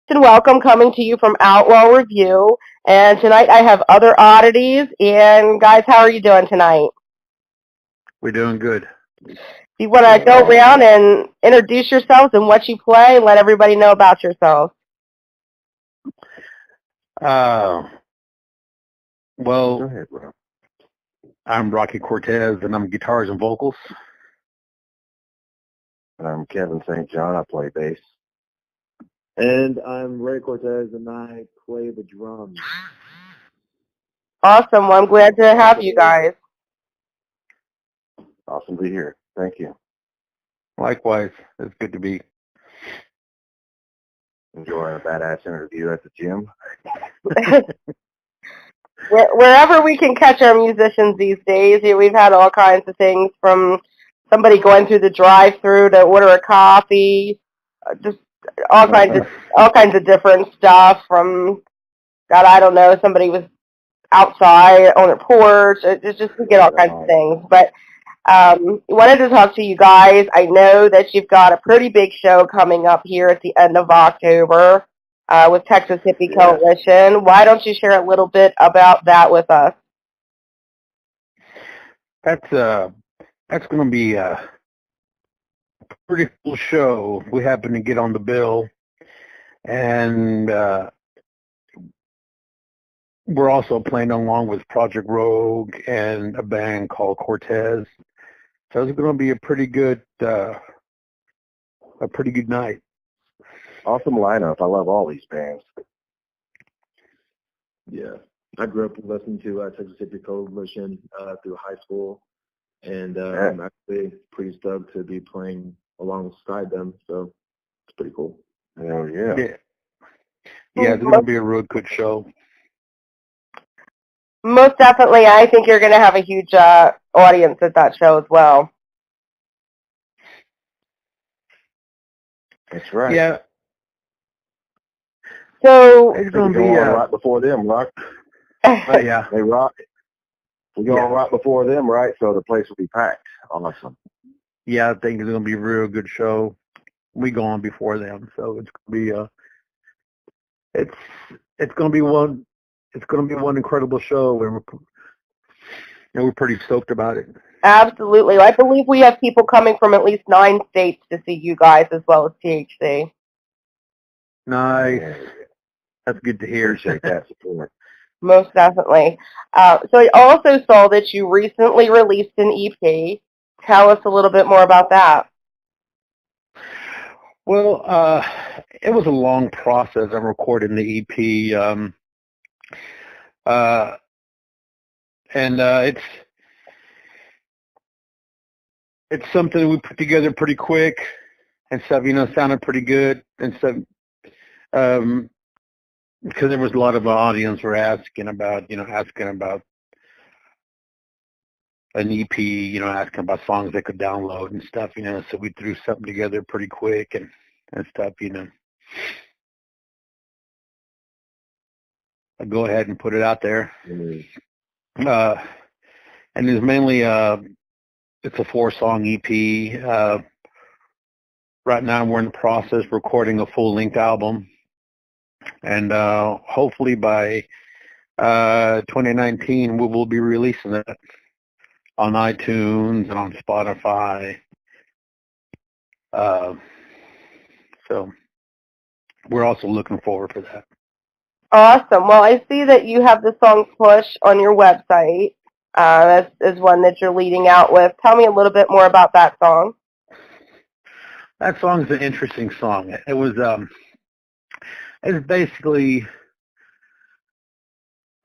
and welcome coming to you from Outlaw Review. And tonight I have Other Oddities. And guys, how are you doing tonight? We're doing good. Do you want to go around and introduce yourselves and what you play and let everybody know about yourselves? Uh, Go well, ahead, bro. I'm Rocky Cortez, and I'm guitars and vocals. I'm Kevin St. John. I play bass. And I'm Ray Cortez, and I play the drums. Awesome. Well, I'm glad to have you guys. Awesome to be here. Thank you. Likewise, it's good to be. Enjoying a badass interview at the gym. Wherever we can catch our musicians these days, we've had all kinds of things from somebody going through the drive-through to order a coffee, just all kinds of different stuff. From God, I don't know, somebody was outside on their porch. It's just we get all kinds of things. But wanted to talk to you guys. I know that you've got a pretty big show coming up here at the end of October with Texas Hippie Coalition. Why don't you share a little bit about that with us? That's going to be a pretty cool show. We happen to get on the bill, and we're also playing along with Project Rogue and a band called Cortez. So it's going to be a pretty good night. Awesome lineup. I love all these bands. Yeah. I grew up listening to Texas Hippie Coalition through high school, and I'm actually pretty stoked to be playing alongside them, so it's pretty cool. Hell yeah. Yeah, it's going to be a real good show. Most definitely. I think you're going to have a huge audience at that show as well. That's right. Yeah. So it's going to be right before them, Rock. Yeah. They rock. We're going right before them, right? So the place will be packed. Awesome. Yeah, I think it's going to be a real good show. We go on before them, so it's going to be it's going to be one. It's going to be one incredible show, and we're pretty stoked about it. Absolutely. I believe we have people coming from at least 9 states to see you guys as well as THC. Nice. That's good to hear. Appreciate that support. Most definitely. So I also saw that you recently released an EP. Tell us a little bit more about that. Well, it was a long process of recording the EP. It's something we put together pretty quick and stuff, sounded pretty good and stuff, because there was a lot of audience were asking about an EP, asking about songs they could download and stuff, so we threw something together pretty quick and stuff, I go ahead and put it out there. And it's mainly it's a 4-song EP. Right now we're in the process of recording a full-length album, and hopefully by 2019 we will be releasing it on iTunes and on Spotify. So we're also looking forward for that. Awesome. Well, I see that you have the song Push on your website. That is one that you're leading out with. Tell me a little bit more about that song. That song's an interesting song. It was it's basically,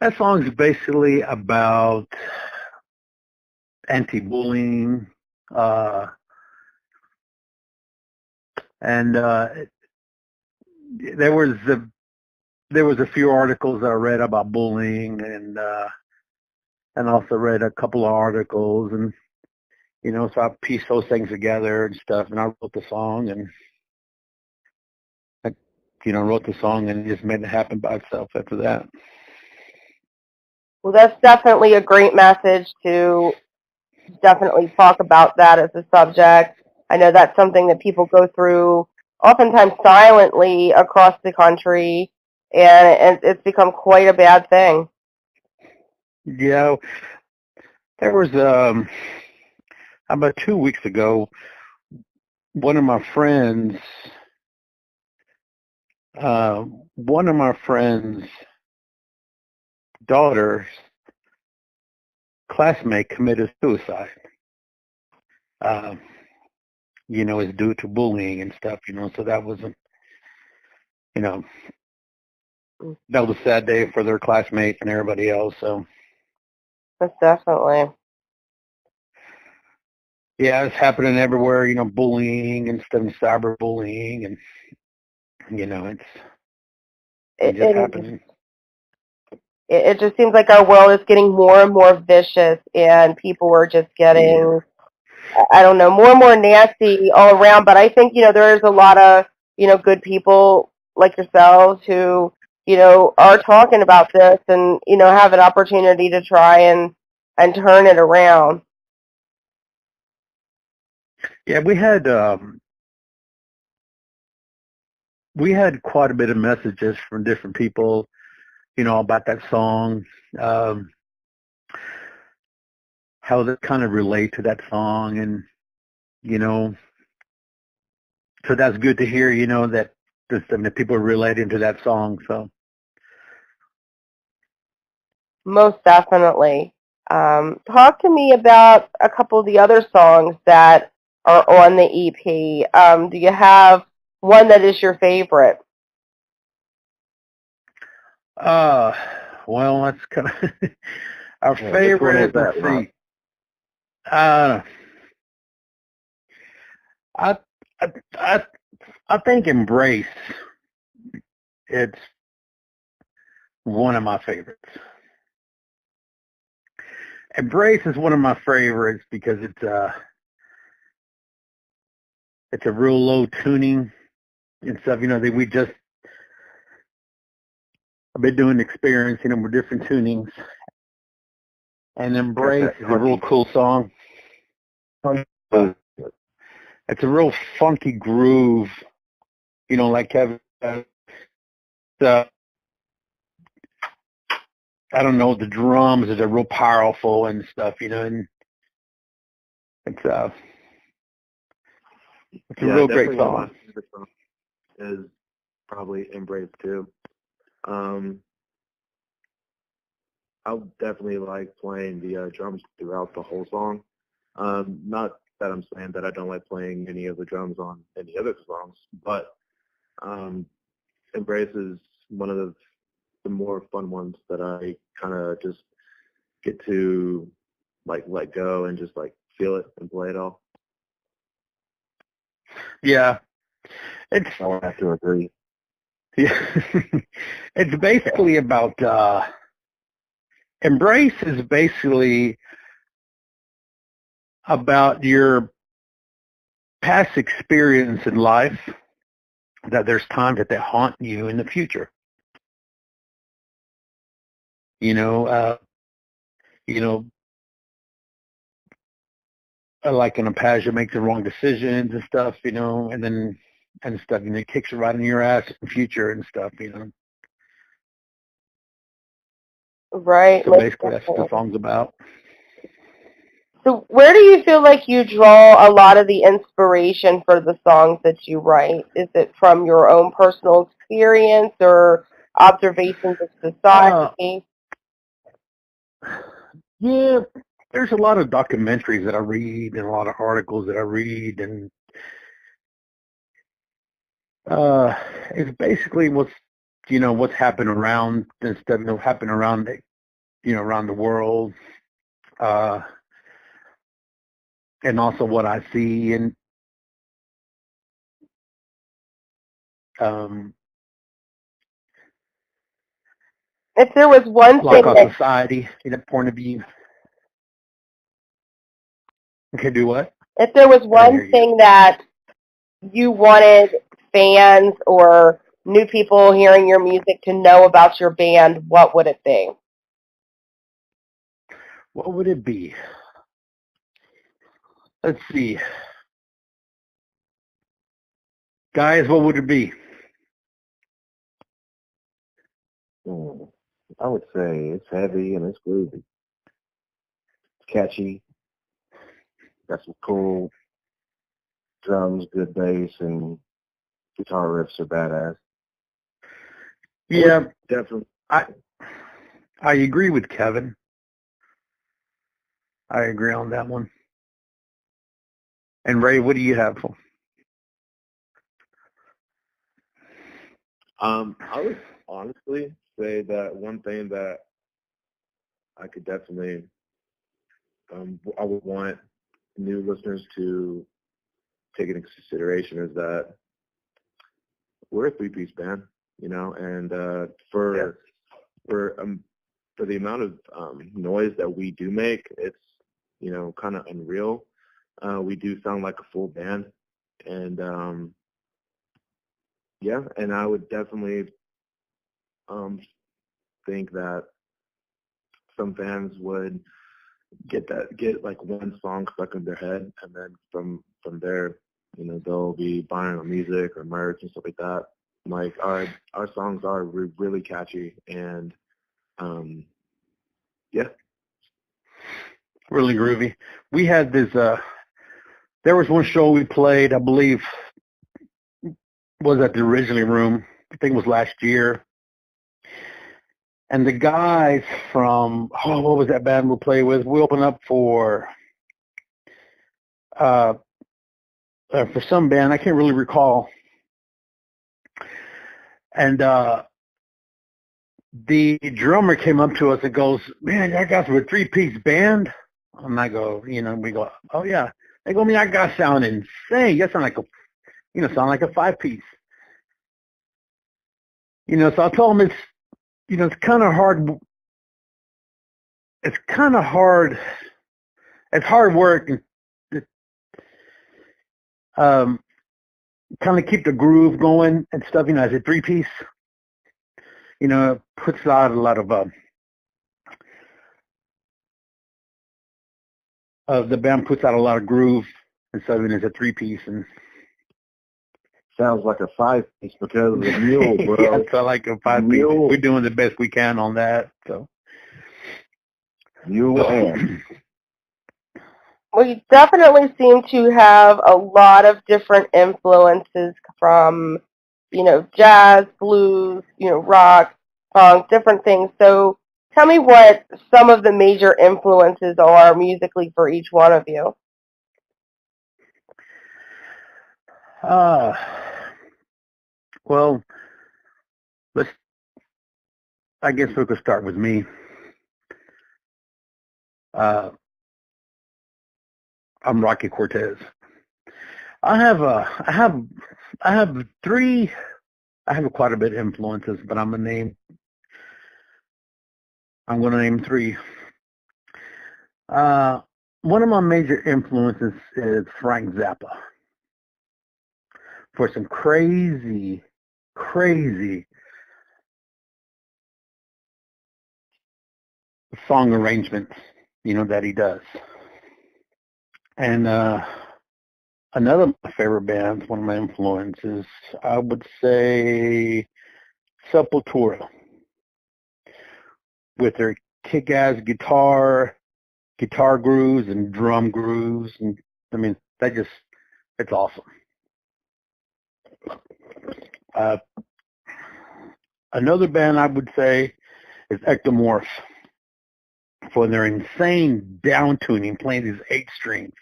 that song's basically about anti-bullying, and there was a few articles that I read about bullying, and also read a couple of articles, and so I pieced those things together and stuff, and I wrote the song, and wrote the song, and just made it happen by itself after that. Well, that's definitely a great message to definitely talk about that as a subject. I know that's something that people go through oftentimes silently across the country, and it's become quite a bad thing. Yeah, there was about 2 weeks ago, one of my friends, uh, one of my friends' daughters' classmate committed suicide. Uh, is due to bullying and stuff. So that wasn't, you know, that was a sad day for their classmates and everybody else. So Most definitely. yeah, it's happening everywhere. Bullying and stuff, cyberbullying, and it's just It happening. it just seems like our world is getting more and more vicious, and people are just getting, I don't know, more and more nasty all around. But I think, there is a lot of, good people like yourselves who, are talking about this and, have an opportunity to try and turn it around. Yeah, we had quite a bit of messages from different people, about that song, how they kind of relate to that song, and you know, so that's good to hear. That people are relating to that song. So Most definitely. Talk to me about a couple of the other songs that are on the EP. Do you have one that is your favorite? Uh, well, that's kind of our favorite. Let's see. Uh, I, I, I, I think Embrace. It's one of my favorites. Embrace is one of my favorites because it's a real low tuning and stuff. That I've been doing experience, with different tunings. And Embrace is a real cool song. It's a real funky groove, like Kevin said. I don't know, the drums are real powerful and stuff, and it's a real great song. One of my favorite songs is probably Embrace too. I definitely like playing the drums throughout the whole song. Not that I'm saying that I don't like playing any of the drums on any other songs, but Embrace is one of the more fun ones that I kind of just get to let go and just feel it and play it all. Yeah, I would have to agree. Yeah, it's basically about Embrace is basically about your past experience in life, that there's times that they haunt you in the future. You know, uh, you know, like in a past, you make the wrong decisions and stuff, and stuff, it kicks you right in your ass in the future and stuff. Right. So basically, that's what the song's about. So where do you feel like you draw a lot of the inspiration for the songs that you write? Is it from your own personal experience or observations of society? Yeah, there's a lot of documentaries that I read and a lot of articles that I read, and it's basically what's happened around and stuff, happen around around the world, uh, and also what I see and If there was one like thing our that society in a point of view. Okay, do what? if there was one thing that you wanted fans or new people hearing your music to know about your band, what would it be? What would it be? Let's see. Guys, what would it be? I would say it's heavy and it's groovy. It's catchy. Got some cool drums, good bass, and guitar riffs are badass. Yeah, Definitely. I agree with Kevin. I agree on that one. And Ray, what do you have? I would honestly say that one thing that I could definitely, I would want new listeners to take into consideration is that we're a three-piece band, you know, and for the amount of noise that we do make, it's, you know, kind of unreal. We do sound like a full band, and yeah, and I would definitely think that some fans would get like one song stuck in their head, and then from there, you know, they'll be buying our music or merch and stuff like that. Like our songs are really catchy, and yeah. Really groovy. We had this, there was one show we played, I believe, was at the Originally Room. I think it was last year. And the guys from, what was that band we played with? We opened up for some band. I can't really recall. And the drummer came up to us and goes, "Man, y'all guys were a three-piece band?" And I go, we go, "Oh, yeah." They go, "Man, y'all guys sound insane. You sound like a five-piece." So I told them it's kind of hard. It's kind of hard. It's hard work and kind of keep the groove going and stuff. As a three-piece, it puts out a lot of the band puts out a lot of groove and stuff. And it's a three-piece and Sounds like a five-piece because of the mule, bro. yeah, it's like a five-piece. We're doing the best we can on that. So mule and. We definitely seem to have a lot of different influences from, jazz, blues, rock, punk, different things. So tell me what some of the major influences are musically for each one of you. Well, I guess we could start with me. I'm Rocky Cortez. I have quite a bit of influences, but I'm gonna name three. One of my major influences is Frank Zappa. For some crazy song arrangements, that he does. And another of my favorite bands, one of my influences, I would say Sepultura, with their kick-ass guitar grooves and drum grooves, and it's awesome. Another band I would say is Ectomorph, for their insane down tuning, playing these 8 strings.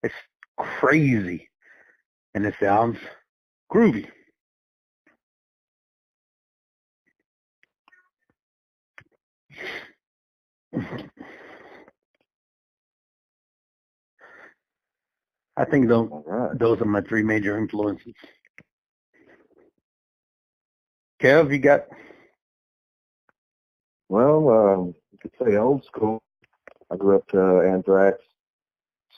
It's crazy, and it sounds groovy. I think those are my three major influences. Kev, you got? Well, you could say old school. I grew up to Anthrax,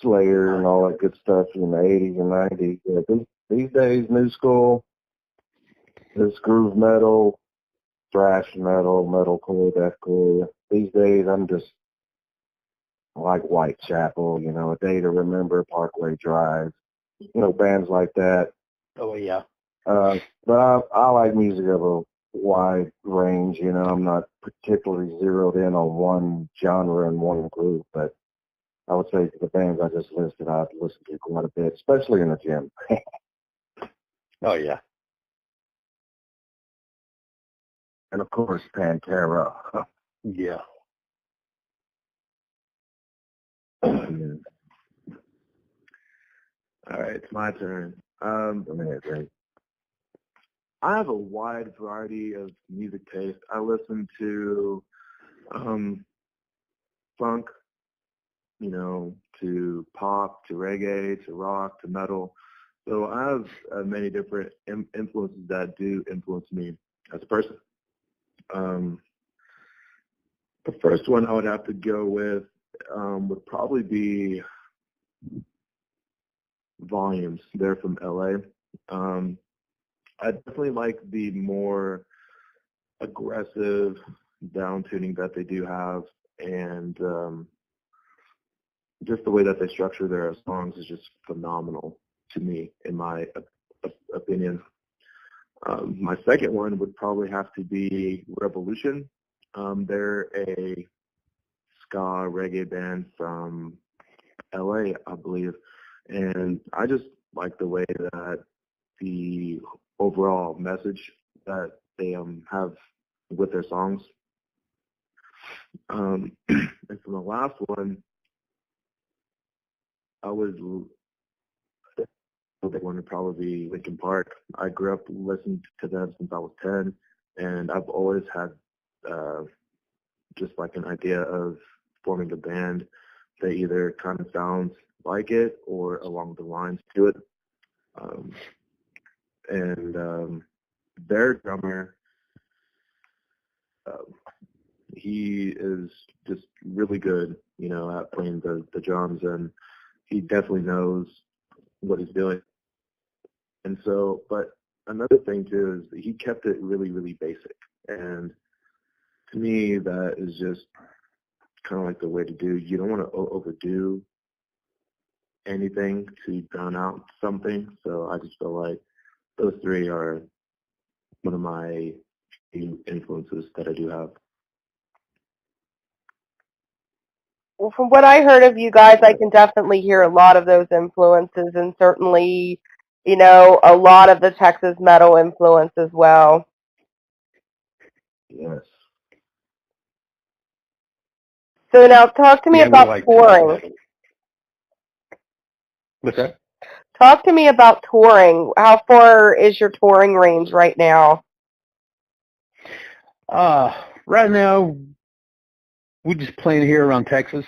Slayer, and all that good stuff in the 80s and 90s. Yeah, these days, new school, this groove metal, thrash metal, metalcore, deathcore. These days, I'm just like Whitechapel, A Day to Remember, Parkway Drive, bands like that. Oh, yeah. But I like music of a wide range. You know, I'm not particularly zeroed in on one genre and one group, but I would say the bands I just listed, I've listened to quite a bit, especially in the gym. Oh yeah. And of course, Pantera. Yeah. Yeah, All right, it's my turn. great. I have a wide variety of music taste. I listen to funk, you know, to pop, to reggae, to rock, to metal. So I have many different influences that do influence me as a person. Um, the first one I would have to go with would probably be Volumes. They're from LA. I definitely like the more aggressive down tuning that they do have, and just the way that they structure their songs is just phenomenal to me, in my opinion. My second one would probably have to be Revolution. They're a ska reggae band from LA, I believe, and I just like the way that the overall message that they have with their songs. And for the last one, I would the big one would probably be Linkin Park. I grew up listening to them since I was 10, and I've always had just like an idea of forming a band that either kind of sounds like it or along the lines to it. Um, and their drummer, uh, he is just really good, you know, at playing the drums, and he definitely knows what he's doing. And so, but another thing too is that he kept it really, really basic. And to me, that is just kind of like the way to do. You don't want to overdo anything to drown out something. So I just feel like those three are one of my influences that I do have. Well, from what I heard of you guys, I can definitely hear a lot of those influences, and certainly, a lot of the Texas metal influence as well. Yes. So now, talk to me Yeah, we about like touring. What's that? Talk to me about touring. How far is your touring range right now? Right now we're just playing here around Texas.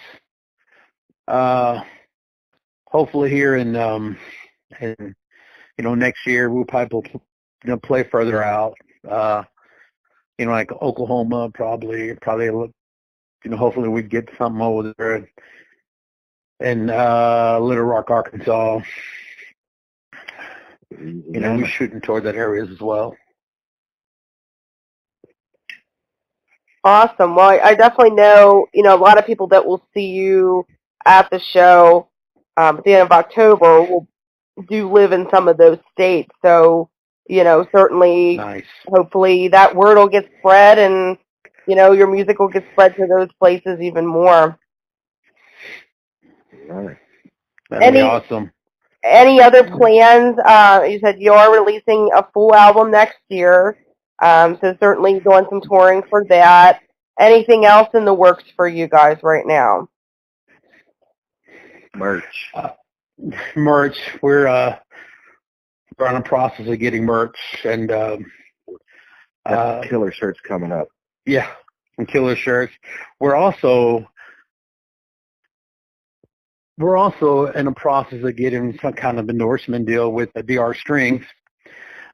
Hopefully here in next year we'll probably play further out. Like Oklahoma, probably hopefully we get something over there in Little Rock, Arkansas. We're shooting toward that area as well. Awesome. Well, I definitely know, a lot of people that will see you at the show at the end of October will do live in some of those states. So, certainly, Nice. hopefully that word will get spread and, your music will get spread to those places even more. Right. That'd be awesome. Any other plans? You said you are releasing a full album next year, so certainly doing some touring for that. Anything else in the works for you guys right now? Merch. Merch. We're in the process of getting merch, and Killer shirts coming up. Yeah, some killer shirts. We're also in the process of getting some kind of endorsement deal with the DR Strings.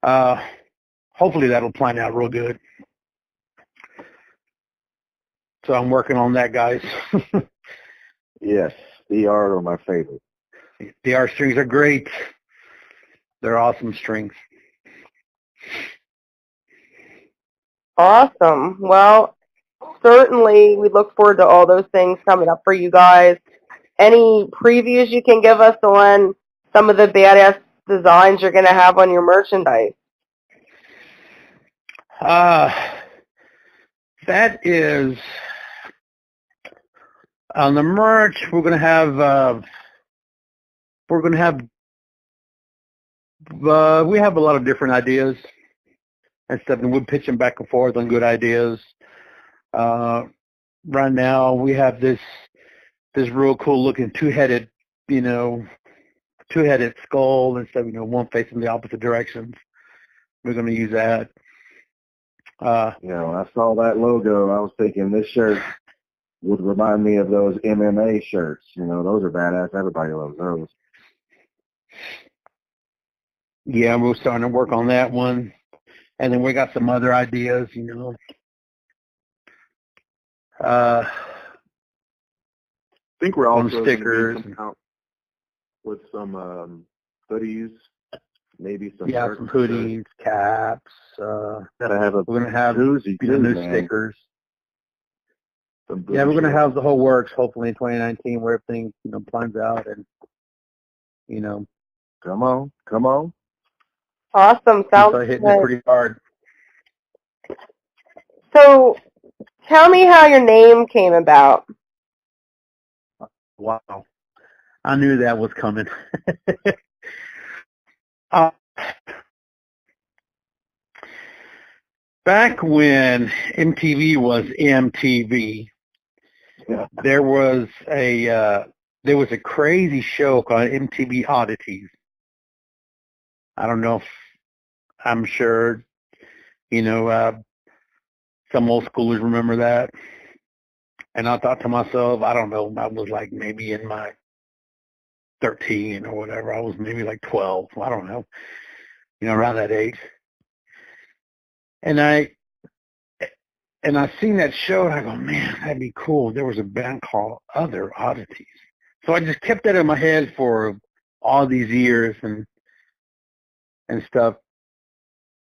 Hopefully that'll plan out real good. So I'm working on that, guys. Yes, DR are my favorite. DR Strings are great. They're awesome strings. Awesome. Well, certainly we look forward to all those things coming up for you guys. Any previews you can give us on some of the badass designs you're going to have on your merchandise? That is on the merch. We're gonna have. We have a lot of different ideas and stuff, and we're pitching back and forth on good ideas. Right now, we have this real cool looking two-headed skull and stuff. One facing the opposite directions. We're gonna use that. When I saw that logo, I was thinking this shirt would remind me of those MMA shirts. Those are badass. Everybody loves those. Yeah, we're starting to work on that one. And then we got some other ideas, I think we're on also stickers. gonna be coming out with some hoodies, maybe some Yeah, shirts, some hoodies, caps. Gotta have a We're gonna have koozie too, new man. stickers. some Yeah, we're gonna shirts. have the whole works hopefully in 2019 where everything plans out and Come on. Awesome. we Sounds start hitting it good. pretty hard. So, tell me how your name came about. Wow, I knew that was coming. uh, Back when MTV was MTV, Yeah. there was a crazy show called MTV Oddities. I don't know if I'm sure some old schoolers remember that. And I thought to myself, I don't know, I was like maybe in my 13 or whatever. I was maybe like 12. I don't know, around that age. And I seen that show and I go, man, that'd be cool. There was a band called Other Oddities. So I just kept that in my head for all these years and stuff.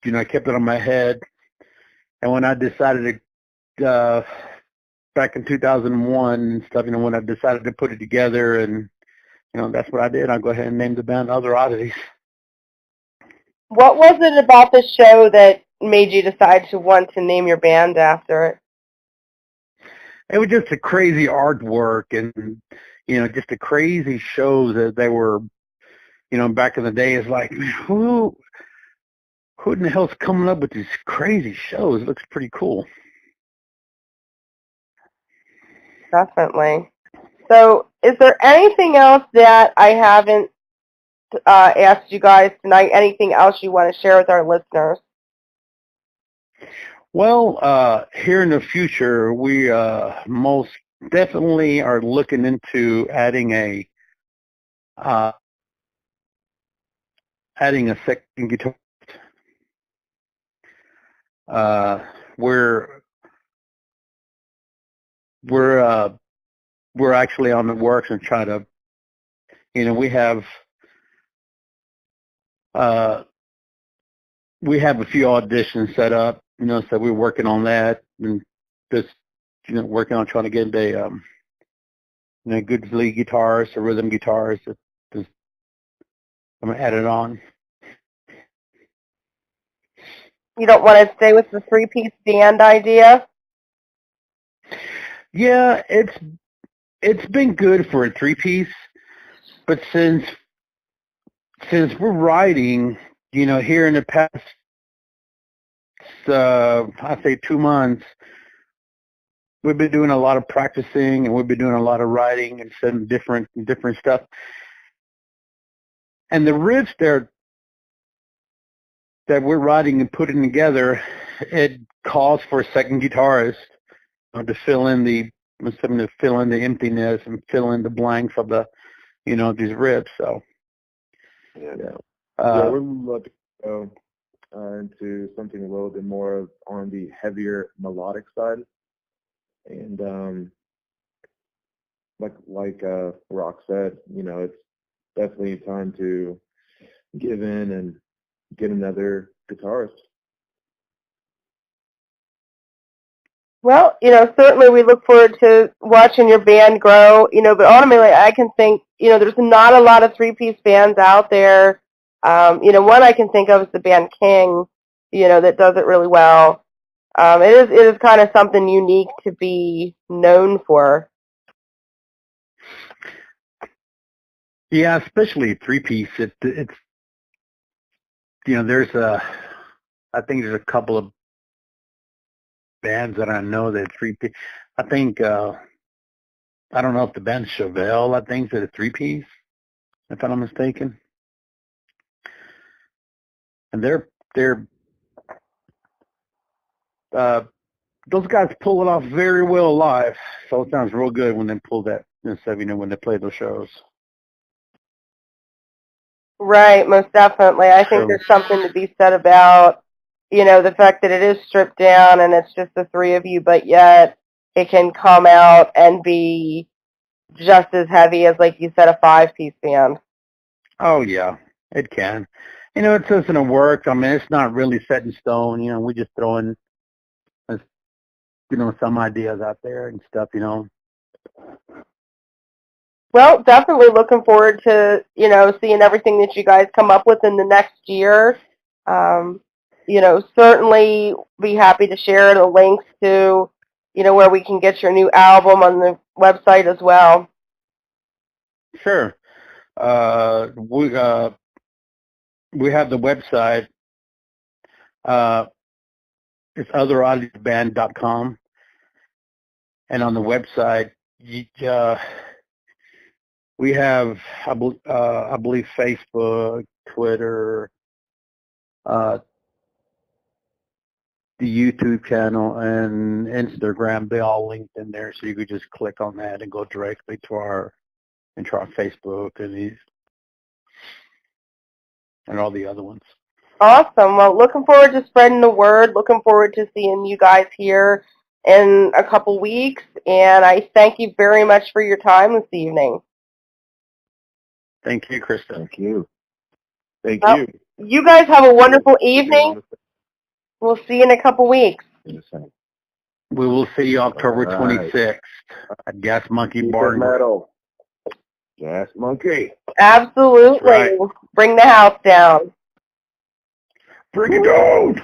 I kept it on my head. And when I decided to, back in 2001 and stuff, when I decided to put it together and, that's what I did. I'll go ahead and name the band Other Oddities. What was it about the show that made you decide to want to name your band after it? It was just a crazy artwork and, just a crazy show that they were, back in the day. It's like, man, who in the hell's coming up with these crazy shows? It looks pretty cool. Definitely. So, is there anything else that I haven't asked you guys tonight? Anything else you want to share with our listeners? Well, here in the future, we most definitely are looking into adding a second guitar. We're actually on the works and trying to, we have a few auditions set up, so we're working on that and just, working on trying to get a, good lead guitarist or rhythm guitarist. Just, I'm gonna add it on. You don't want to stay with the three-piece band idea? Yeah, it's been good for a three-piece, but since we're writing, here in the past, I'd say 2 months, we've been doing a lot of practicing and we've been doing a lot of writing and some different stuff. And the riffs there that we're writing and putting together, it calls for a second guitarist to fill in the emptiness and fill in the blanks of the these riffs. So Yeah, we're looking to go into something a little bit more on the heavier melodic side, and like Rock said, it's definitely time to give in and get another guitarist. Well, certainly we look forward to watching your band grow, but ultimately I can think, there's not a lot of three-piece bands out there. One I can think of is the band King. that does it really well. It is kind of something unique to be known for. Yeah, especially three-piece. It's there's I think there's a couple of bands that I know that three-piece. I think I don't know if the band Chevelle, I think, is a three-piece, if I'm not mistaken. And they're those guys pull it off very well live. So it sounds real good when they pull that stuff, when they play those shows. Right, most definitely. I think So, there's something to be said about, the fact that it is stripped down and it's just the three of you, but yet it can come out and be just as heavy as, like you said, a five-piece band. oh yeah, it can. It doesn't work. I mean, it's not really set in stone. We just throw in, some ideas out there and stuff. Well, definitely looking forward to, seeing everything that you guys come up with in the next year. Certainly be happy to share the links to, where we can get your new album on the website as well. Sure. We have the website. It's otherodditiesband.com, and on the website, we have, I believe, Facebook, Twitter, the YouTube channel, and Instagram. They all linked in there, so you could just click on that and go directly to our Facebook and all the other ones. Awesome. Well, looking forward to spreading the word. Looking forward to seeing you guys here in a couple weeks. And I thank you very much for your time this evening. Thank you, Krista. Thank you. Thank Well, you. You guys have a wonderful evening. We'll see you in a couple weeks. We will see you October All right. 26th at Gas Monkey Keep Bar. it metal. Gas Monkey. Absolutely. Right. Bring the house down. Bring it down.